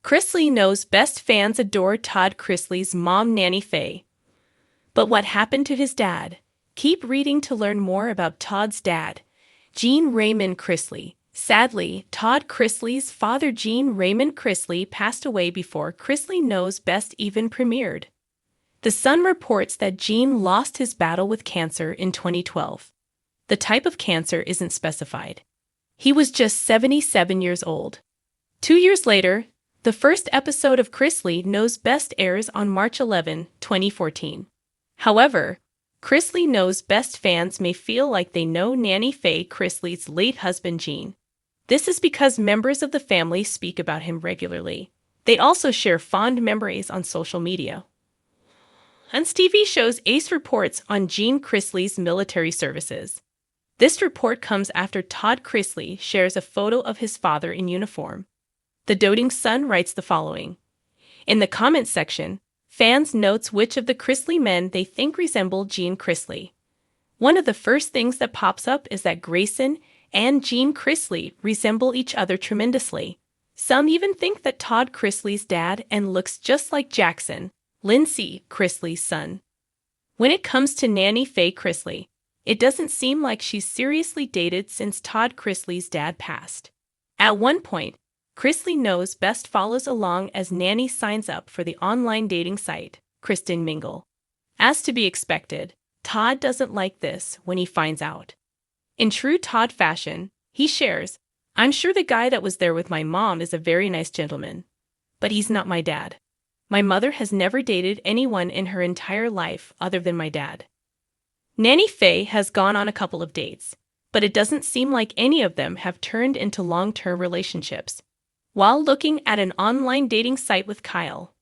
Chrisley Knows best fans adore Todd Chrisley's mom, Nanny Faye. But what happened to his dad? Keep reading to learn more about Todd's dad, Gene Raymond Chrisley. Sadly, Todd Chrisley's father, Gene Raymond Chrisley, passed away before Chrisley Knows Best even premiered. The Sun reports that Gene lost his battle with cancer in 2012. The type of cancer isn't specified. He was just 77 years old. 2 years later, the first episode of Chrisley Knows Best airs on March 11, 2014. However, Chrisley Knows Best fans may feel like they know Nanny Faye Chrisley's late husband Gene. This is because members of the family speak about him regularly. They also share fond memories on social media. And TV shows Ace reports on Gene Chrisley's military services. This report comes after Todd Chrisley shares a photo of his father in uniform. The doting son writes the following. In the comments section, fans notes which of the Chrisley men they think resemble Gene Chrisley. One of the first things that pops up is that Grayson and Gene Chrisley resemble each other tremendously. Some even think that Todd Chrisley's dad and looks just like Jackson, Lindsay Chrisley's son. When it comes to Nanny Faye Chrisley, it doesn't seem like she's seriously dated since Todd Chrisley's dad passed. At one point, Chrisley Knows Best follows along as Nanny signs up for the online dating site, Kristen Mingle. As to be expected, Todd doesn't like this when he finds out. In true Todd fashion, he shares, "I'm sure the guy that was there with my mom is a very nice gentleman. But he's not my dad. My mother has never dated anyone in her entire life other than my dad." Nanny Faye has gone on a couple of dates, but it doesn't seem like any of them have turned into long-term relationships. While looking at an online dating site with Kyle,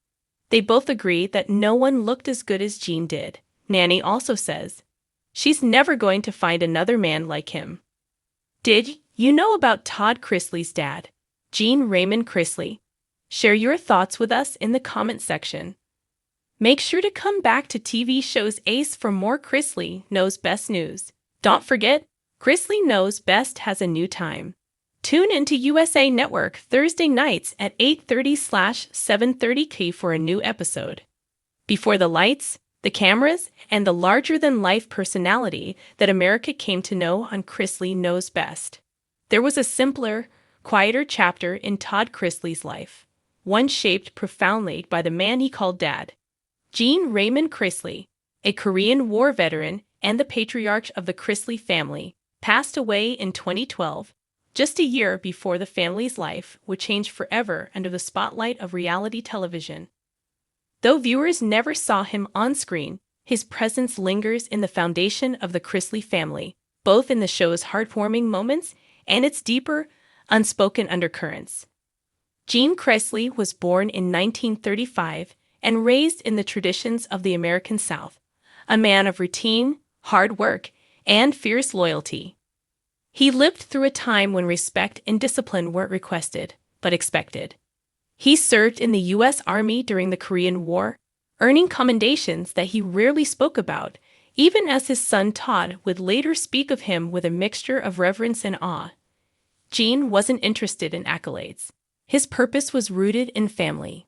they both agree that no one looked as good as Gene did. Nanny also says she's never going to find another man like him. Did you know about Todd Chrisley's dad, Gene Raymond Chrisley? Share your thoughts with us in the comment section. Make sure to come back to TV shows Ace for more Chrisley Knows Best news. Don't forget, Chrisley Knows Best has a new time. Tune into USA Network Thursday nights at 8:30/7:30 for a new episode. Before the lights, the cameras, and the larger-than-life personality that America came to know on Chrisley Knows Best, there was a simpler, quieter chapter in Todd Chrisley's life, one shaped profoundly by the man he called Dad. Gene Raymond Chrisley, a Korean War veteran and the patriarch of the Chrisley family, passed away in 2012, just a year before the family's life would change forever under the spotlight of reality television. Though viewers never saw him on screen, his presence lingers in the foundation of the Chrisley family, both in the show's heartwarming moments and its deeper, unspoken undercurrents. Gene Chrisley was born in 1935 and raised in the traditions of the American South, a man of routine, hard work, and fierce loyalty. He lived through a time when respect and discipline weren't requested, but expected. He served in the U.S. Army during the Korean War, earning commendations that he rarely spoke about, even as his son Todd would later speak of him with a mixture of reverence and awe. Gene wasn't interested in accolades. His purpose was rooted in family.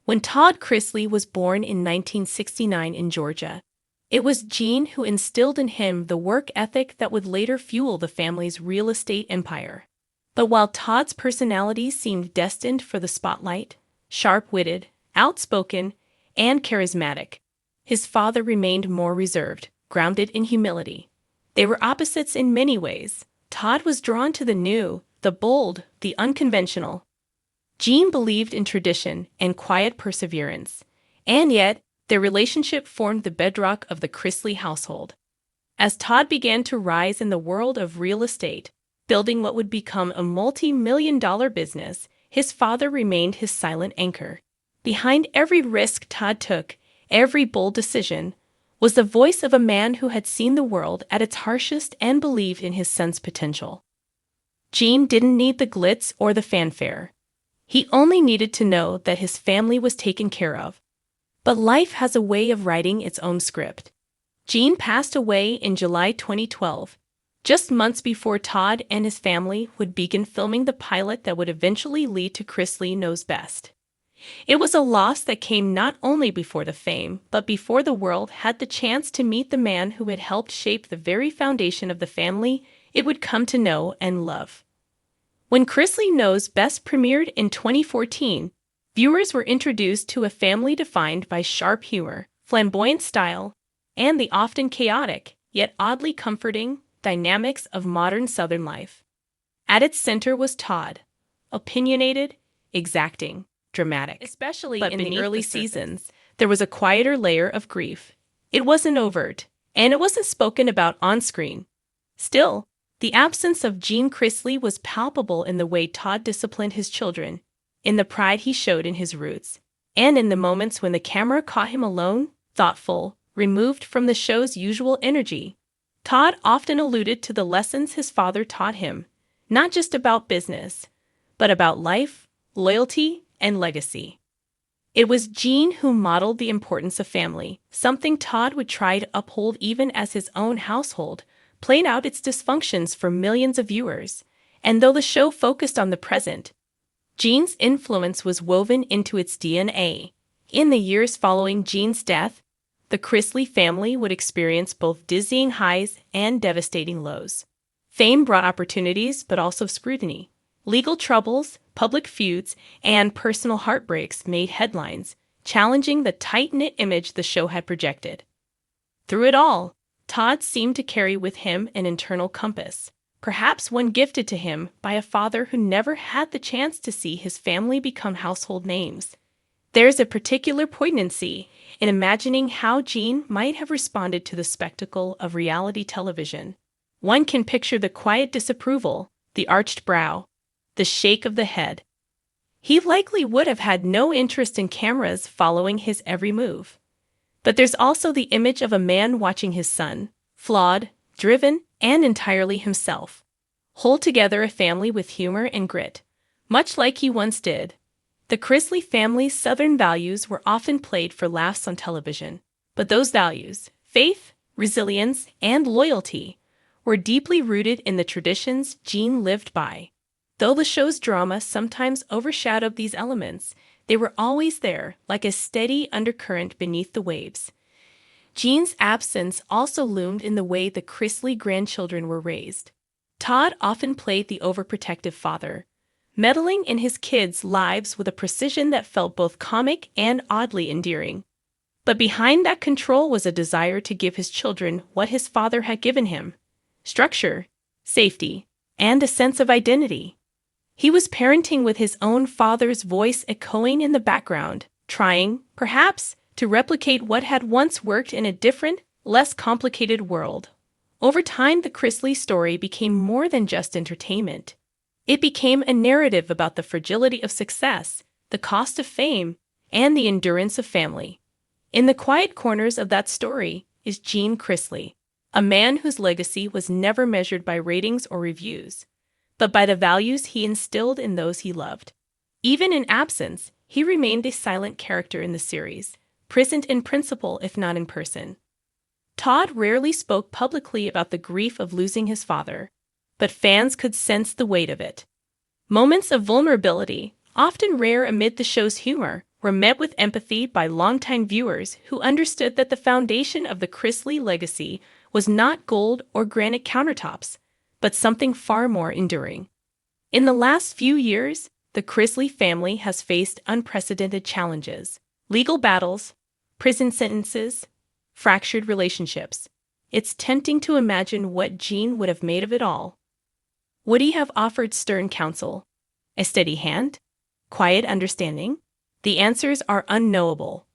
When Todd Chrisley was born in 1969 in Georgia, it was Gene who instilled in him the work ethic that would later fuel the family's real estate empire. But while Todd's personality seemed destined for the spotlight, sharp-witted, outspoken, and charismatic, his father remained more reserved, grounded in humility. They were opposites in many ways. Todd was drawn to the new, the bold, the unconventional. Gene believed in tradition and quiet perseverance, and yet, their relationship formed the bedrock of the Chrisley household. As Todd began to rise in the world of real estate, building what would become a multi-million-dollar business, his father remained his silent anchor. Behind every risk Todd took, every bold decision, was the voice of a man who had seen the world at its harshest and believed in his son's potential. Gene didn't need the glitz or the fanfare. He only needed to know that his family was taken care of. But life has a way of writing its own script. Gene passed away in July 2012, just months before Todd and his family would begin filming the pilot that would eventually lead to Chrisley Knows Best. It was a loss that came not only before the fame, but before the world had the chance to meet the man who had helped shape the very foundation of the family it would come to know and love. When Chrisley Knows Best premiered in 2014, viewers were introduced to a family defined by sharp humor, flamboyant style, and the often chaotic, yet oddly comforting, dynamics of modern Southern life. At its center was Todd, opinionated, exacting, dramatic. Especially in the early seasons, there was a quieter layer of grief. It wasn't overt, and it wasn't spoken about on-screen. Still, the absence of Gene Chrisley was palpable in the way Todd disciplined his children, in the pride he showed in his roots, and in the moments when the camera caught him alone, thoughtful, removed from the show's usual energy. Todd often alluded to the lessons his father taught him, not just about business, but about life, loyalty, and legacy. It was Gene who modeled the importance of family, something Todd would try to uphold even as his own household played out its dysfunctions for millions of viewers. And though the show focused on the present, Gene's influence was woven into its DNA. In the years following Gene's death, the Chrisley family would experience both dizzying highs and devastating lows. Fame brought opportunities, but also scrutiny. Legal troubles, public feuds, and personal heartbreaks made headlines, challenging the tight-knit image the show had projected. Through it all, Todd seemed to carry with him an internal compass, perhaps one gifted to him by a father who never had the chance to see his family become household names. There's a particular poignancy in imagining how Gene might have responded to the spectacle of reality television. One can picture the quiet disapproval, the arched brow, the shake of the head. He likely would have had no interest in cameras following his every move. But there's also the image of a man watching his son, flawed, driven, and entirely himself, hold together a family with humor and grit, much like he once did. The Chrisley family's Southern values were often played for laughs on television, but those values, faith, resilience, and loyalty, were deeply rooted in the traditions Gene lived by. Though the show's drama sometimes overshadowed these elements, they were always there, like a steady undercurrent beneath the waves. Gene's absence also loomed in the way the Chrisley grandchildren were raised. Todd often played the overprotective father, meddling in his kids' lives with a precision that felt both comic and oddly endearing. But behind that control was a desire to give his children what his father had given him: structure, safety, and a sense of identity. He was parenting with his own father's voice echoing in the background, trying, perhaps, to replicate what had once worked in a different, less complicated world. Over time, the Chrisley story became more than just entertainment. It became a narrative about the fragility of success, the cost of fame, and the endurance of family. In the quiet corners of that story is Gene Chrisley, a man whose legacy was never measured by ratings or reviews, but by the values he instilled in those he loved. Even in absence, he remained a silent character in the series, present in principle if not in person. Todd rarely spoke publicly about the grief of losing his father, but fans could sense the weight of it. Moments of vulnerability, often rare amid the show's humor, were met with empathy by longtime viewers who understood that the foundation of the Chrisley legacy was not gold or granite countertops, but something far more enduring. In the last few years, the Chrisley family has faced unprecedented challenges: legal battles, prison sentences, fractured relationships. It's tempting to imagine what Gene would have made of it all. Would he have offered stern counsel? A steady hand? Quiet understanding? The answers are unknowable.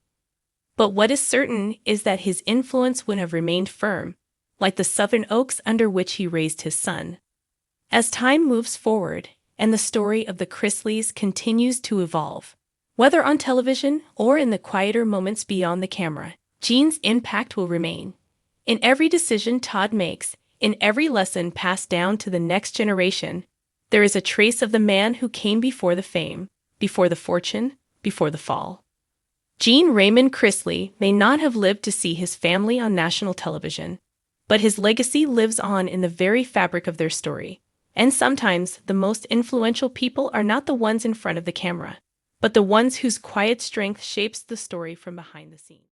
But what is certain is that his influence would have remained firm, like the southern oaks under which he raised his son. As time moves forward, and the story of the Chrisleys continues to evolve, whether on television or in the quieter moments beyond the camera, Gene's impact will remain. In every decision Todd makes, in every lesson passed down to the next generation, there is a trace of the man who came before the fame, before the fortune, before the fall. Gene Raymond Chrisley may not have lived to see his family on national television, but his legacy lives on in the very fabric of their story. And sometimes the most influential people are not the ones in front of the camera, but the ones whose quiet strength shapes the story from behind the scenes.